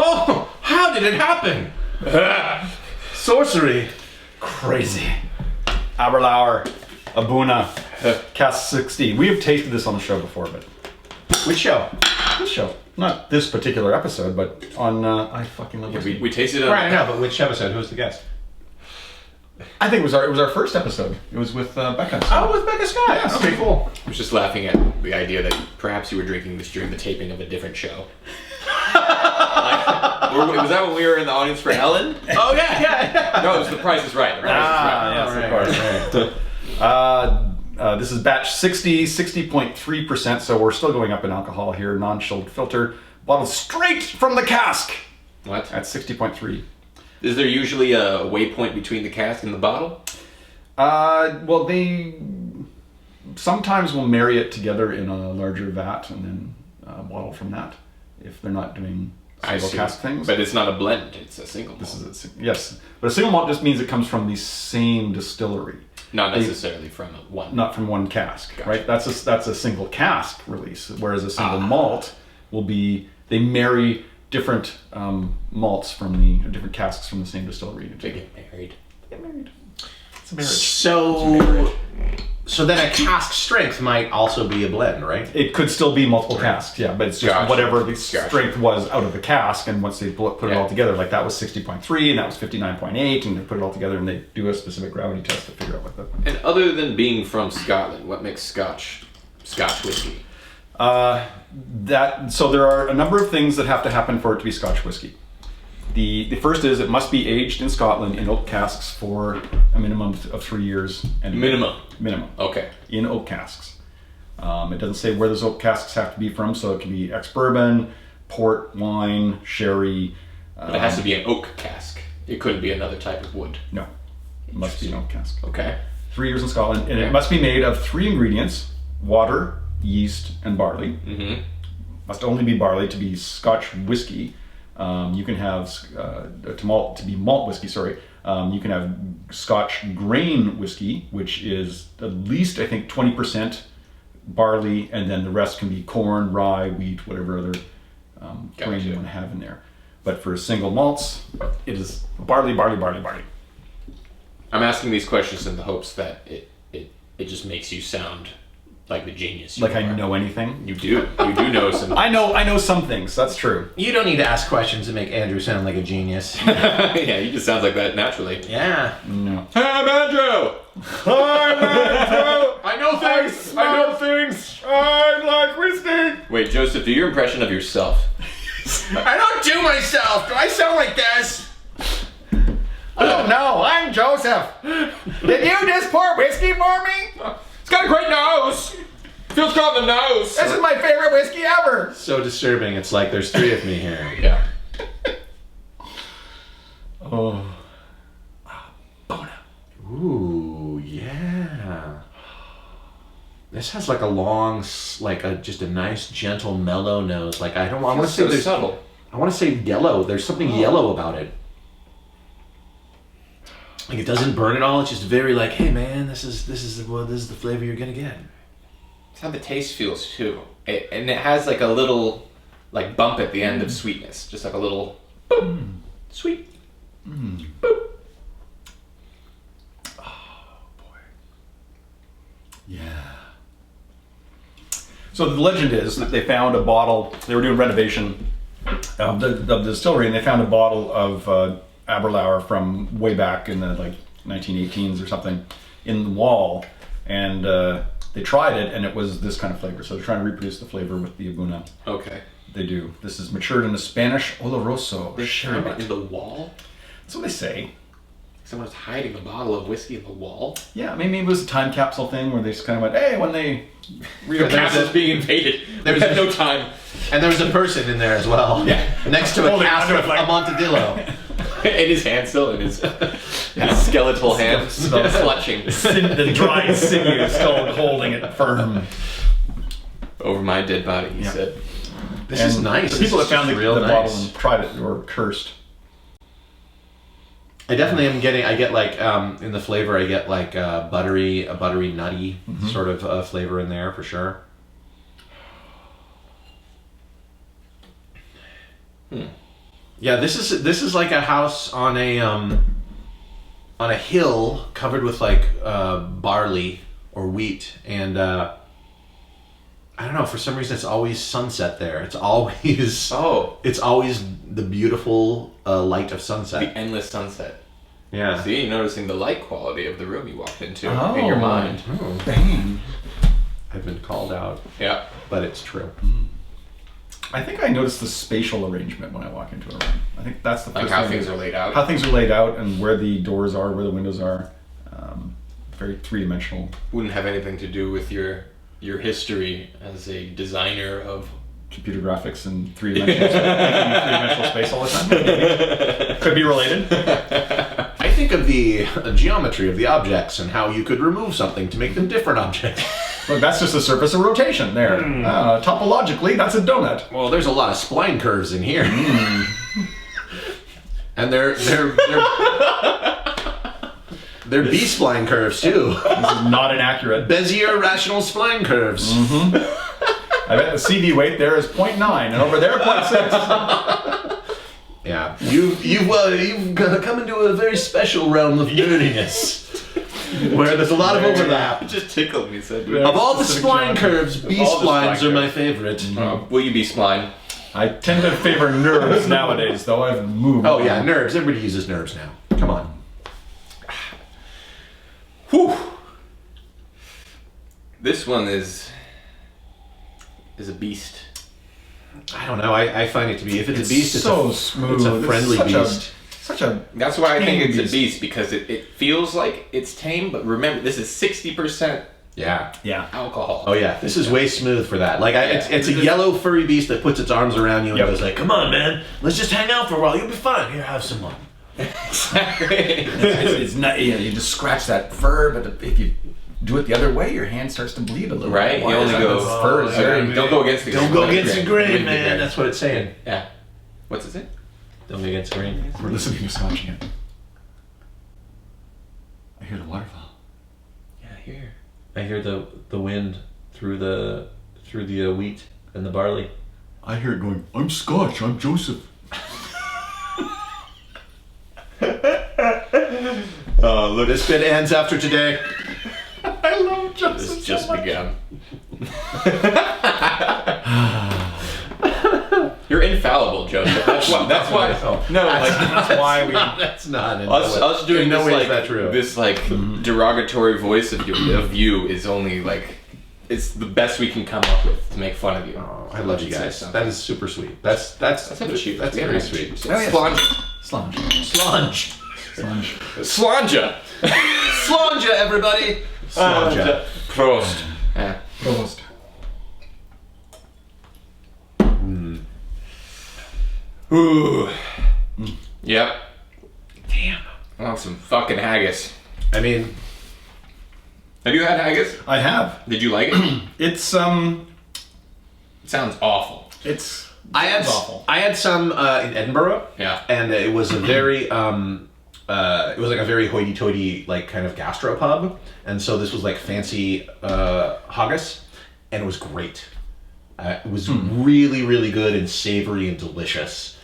Oh, how did it happen? Sorcery. Crazy. Aberlour A'bunadh, Cask 60. We have tasted this on the show before, but Which show? this show. Not this particular episode, but on, I fucking love whiskey. We tasted it. Right, I know, but which episode? Who's the guest? I think it was our first episode. It was with Becca. Oh, with Becca Scott. Yes. Okay, cool. I was just laughing at the idea that perhaps you were drinking this during the taping of a different show. Was that when we were in the audience for Ellen? Oh, yeah. No, it was The Price is Right. The Price is Right. Yes, of course. This is batch 60, 60.3%, so we're still going up in alcohol here. Non-chilled filter, bottled straight from the cask What? at 60.3. Is there usually a waypoint between the cask and the bottle? Well, they sometimes will marry it together in a larger vat and then bottle from that if they're not doing single cask things. But it's not a blend, it's a single malt. Yes, but a single malt just means it comes from the same distillery. Not necessarily from one. Not from one cask, Gotcha. right? That's a single cask release, whereas a single malt will be, they marry different malts from different casks from the same distillery. They get married. It's a marriage. So then a cask strength might also be a blend, right? It could still be multiple casks, yeah, but it's just Gotcha. whatever the strength was out of the cask, and once they put it all together, like that was 60.3 and that was 59.8, and they put it all together and they do a specific gravity test to figure out what the... And other than being from Scotland, what makes Scotch whiskey? So there are a number of things that have to happen for it to be Scotch whiskey. The first is it must be aged in Scotland in oak casks for a minimum of 3 years. And Minimum. Okay. In oak casks. It doesn't say where those oak casks have to be from, so it can be ex-bourbon, port, wine, sherry. But it has to be an oak cask. It couldn't be another type of wood. No, it must be an oak cask. Okay. 3 years in Scotland, and it must be made of 3 ingredients: water, yeast, and barley. Mm-hmm. Must only be barley to be Scotch whiskey. You can have to be malt whiskey. You can have Scotch grain whiskey, which is at least I think 20% barley, and then the rest can be corn, rye, wheat, whatever other grain you want to have in there. But for single malts, it is barley. I'm asking these questions in the hopes that it just makes you sound like the genius you Like are. I know anything. You do know some. I know some things. That's true. You don't need to ask questions to make Andrew sound like a genius. Yeah, he just sounds like that naturally. Yeah. No. Hey, I'm Andrew! I'm Andrew! I know things! I know things! I like whiskey! Wait, Joseph, do your impression of yourself. I don't do myself. Do I sound like this? Oh no, I'm Joseph. Did you just pour whiskey for me? It's got a great nose! Feels good on the nose! This is my favorite whiskey ever. So disturbing. It's like there's 3 of me here. Yeah. Oh. Ooh, yeah. This has like a long, just a nice, gentle, mellow nose. Like I want to say so there's subtle. I want to say yellow. There's something yellow about it. Like it doesn't burn at all. It's just very like, hey man, this is the flavor you're gonna get. It's how the taste feels too. And it has like a little bump at the end of sweetness. Just like a little boop. Sweet. Boop. Yeah. So the legend is that they found a bottle. They were doing renovation of the distillery, and they found a bottle of Aberlour from way back in the 1918s or something in the wall, and they tried it, and it was this kind of flavor. So they're trying to reproduce the flavor with the A'bunadh. Okay. They do. This is matured in a Spanish Oloroso. They sherry found it butt. in the wall? That's what they say. Someone's hiding a bottle of whiskey in the wall? Yeah, maybe it was a time capsule thing where they just kind of went, hey, when they The castle's being invaded. There's no time. And there was a person in there as well. Yeah. Next to a Holding cask onto of it like- Amontadillo. In his hand still, in his skeletal hand, still clutching. the dry sinew still holding it firm. Over my dead body, he said. This is nice. The people that This is found the real bottle nice. and tried it were cursed. I definitely am getting. I get in the flavor. I get a buttery, nutty sort of flavor in there for sure. Yeah, this is like a house on a hill covered with like barley or wheat, and I don't know, for some reason it's always sunset there. It's always it's always the beautiful light of sunset. The endless sunset. Yeah. See, you're noticing the light quality of the room you walked into in your mind. Oh. Bang. I've been called out. Yeah. But it's true. I think I noticed the spatial arrangement when I walk into a room. I think that's the first Like how thing. things are laid out. How things are laid out and where the doors are, where the windows are. Very three-dimensional. Wouldn't have anything to do with your history as a designer of Computer graphics and three-dimensional space all the time. Maybe. Could be related. I think of the geometry of the objects and how you could remove something to make them different objects. Look, that's just the surface of rotation there. Topologically, that's a donut. Well, there's a lot of spline curves in here. And they're B-spline curves too. This is not inaccurate. Bezier rational spline curves. I bet the CD weight there is 0.9 and over there 0.6. Yeah, you've come into a very special realm of nerdiness, where there's a lot of overlap. It just tickled me. Said, Of all the spline curves, B-splines are my favorite. will you be spline? I tend to favor nerves nowadays, though I've moved. Oh yeah, nerves. Everybody uses nerves now. Come on. Whew. This one is a beast. I don't know. I find it to be, if it's a beast, it's so a smooth. It's a friendly beast. Such a. That's why I think Tame it's a beast. beast, because it feels like it's tame, but remember, this is 60% Yeah. Yeah. alcohol. Oh yeah, this is way smooth for that. Like it's a yellow furry beast that puts its arms around you and goes like, "Come on, man, let's just hang out for a while. You'll be fine. Here, have some more." Exactly. It's not. You just scratch that fur, but if you do it the other way, your hand starts to bleed a little. Right? Why You is only that? go It's fur. Is there- Don't go against the grain. Don't go against the grain, With the man. grain. That's what it's saying. Yeah. What's it say? Don't go against the grain. We're listening to scotching it. I hear the waterfall. Yeah, here. I hear the wind through the wheat and the barley. I hear it going. I'm Scotch. I'm Joseph. Oh, look, this bit ends after today. I love Joseph. This just began. You're infallible, Joseph. That's why. No, like That's why we. That's not. us doing in no this way like is that true. this like derogatory voice of you is only like it's the best we can come up with to make fun of you. Oh, I love you guys. Say That is super sweet. That's Let's have a cheers. That's We very haven't had a sweet. cheers. Oh, yes. Slanja. Slunge. Slunge. Slanja. Slanja, everybody. Slanja. Prost. Yeah. Prost. Ooh. Yep. Damn. I want some fucking haggis. I mean, Have you had haggis? I have. Did you like it? It's It sounds awful. It's. I had awful. some in Edinburgh. Yeah. And it was a very it was like a very hoity-toity like kind of gastropub, and so this was like fancy haggis, and it was great. It was really, really good and savory and delicious.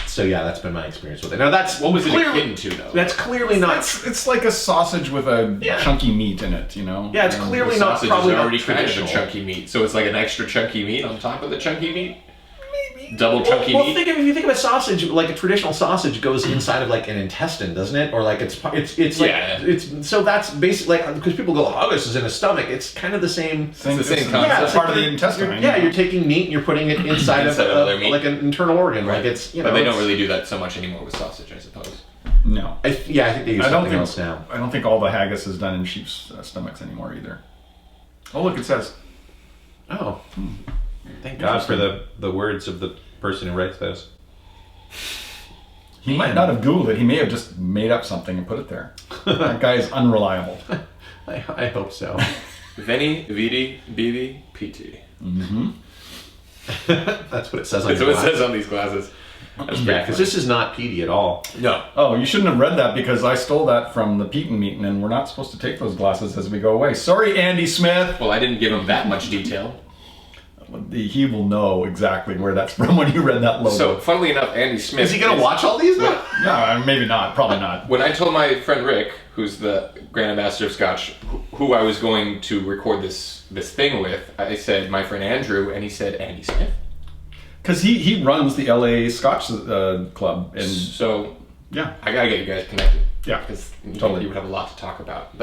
So yeah, that's been my experience with it. Now that's What was it clearly, akin to though? That's clearly not. It's like a sausage with a Yeah. chunky meat in it, you know? Yeah, it's And clearly The not sausage probably is not already kind of a traditional. chunky meat, so it's like an extra chunky meat on top of the chunky meat. Double chunky Well, meat. if you think of a sausage, like a traditional sausage goes inside of like an intestine, doesn't it? Or like it's like Yeah. it's so that's basically like because people go, oh, this is in a stomach. It's kind of the same. It's the same It's concept. it's part of like the intestine. You're taking meat and you're putting it inside of other meat. like an internal organ. Like it's But they don't really do that so much anymore with sausage, I suppose. No. I think they use I don't something think. else now. I don't think all the haggis is done in sheep's stomachs anymore either. Oh, look, it says. Oh, thank God for the words of the person who writes those. He might not have Googled it. He may have just made up something and put it there. That guy is unreliable. I hope so. Veni, vidi, bibi, pt. That's what it says on That's your what it glass. says on these glasses. That's Yeah, because this is not peaty at all. No. Oh, you shouldn't have read that because I stole that from the Pete and Meetin, and we're not supposed to take those glasses as we go away. Sorry, Andy Smith. Well, I didn't give him that much detail. he will know exactly where that's from when you read that logo. So, funnily enough, Andy Smith. Is he gonna watch all these now? No, maybe not. Probably not. When I told my friend Rick, who's the Grand Ambassador of Scotch, who I was going to record this thing with, I said my friend Andrew, and he said Andy Smith. Because he runs the LA Scotch Club, and So yeah, I gotta get you guys connected. Yeah, because totally. you would have a lot to talk about. But